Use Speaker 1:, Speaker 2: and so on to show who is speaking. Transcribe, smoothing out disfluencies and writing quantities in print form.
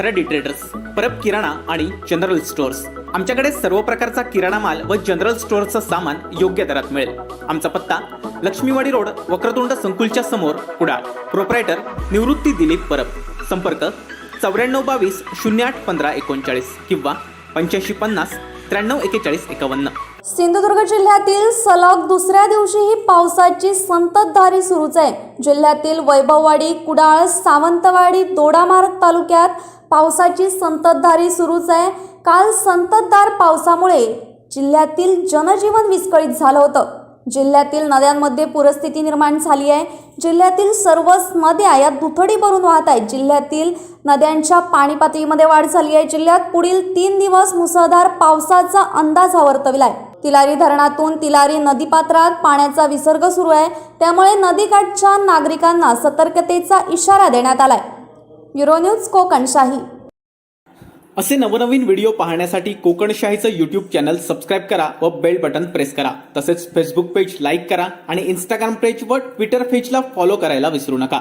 Speaker 1: Kharadi traders, Parab किराणा आणि general stores. आमच्याकडे सर्व प्रकारचा किराणा माल व जनरल स्टोअर्सचं सामान योग्य दरात मिळेल। आमचा पत्ता लक्ष्मीवाडी रोड, वक्रतुंड संकुलच्या समोर, कुडाळ। प्रोप्रायटर निवृत्ती दिलीप परब। संपर्क 9422 08 15 39 किंवा 8550 93 41 51।
Speaker 2: सिंधुदुर्ग जिल्ह्यातील सलग दुसऱ्या दिवशीही पावसाची संततधारी सुरूच आहे। जिल्ह्यातील वैभववाडी, कुडाळ, सावंतवाडी, दोडामार्ग तालुक्यात पावसाची संततधारी सुरूच आहे। काल संततधार पावसामुळे जिल्ह्यातील जनजीवन विस्कळीत झालं होतं। जिल्ह्यातील नद्यांमध्ये पूरस्थिती निर्माण झाली आहे। जिल्ह्यातील सर्वच नद्या या दुथडी भरून वाहत आहेत। जिल्ह्यातील नद्यांच्या पाणी पातळीमध्ये वाढ झाली आहे। जिल्ह्यात पुढील 3 दिवस मुसळधार पावसाचा अंदाज वर्तविलाय। तिलारी धरणातून तिलारी नदीपात्रात पाण्याचा विसर्ग सुरू आहे, त्यामुळे नदीकाठच्या नागरिकांना सतर्कतेचा इशारा देण्यात आलाय। Bureau news Kokanshahi.
Speaker 1: असे नवनवीन व्हिडिओ पाहण्यासाठी कोकणशाहीचं यूट्यूब चॅनल सबस्क्राईब करा व बेल बटन प्रेस करा। तसेच फेसबुक पेज लाईक करा आणि इंस्टाग्राम पेज व ट्विटर पेजला फॉलो करायला विसरू नका।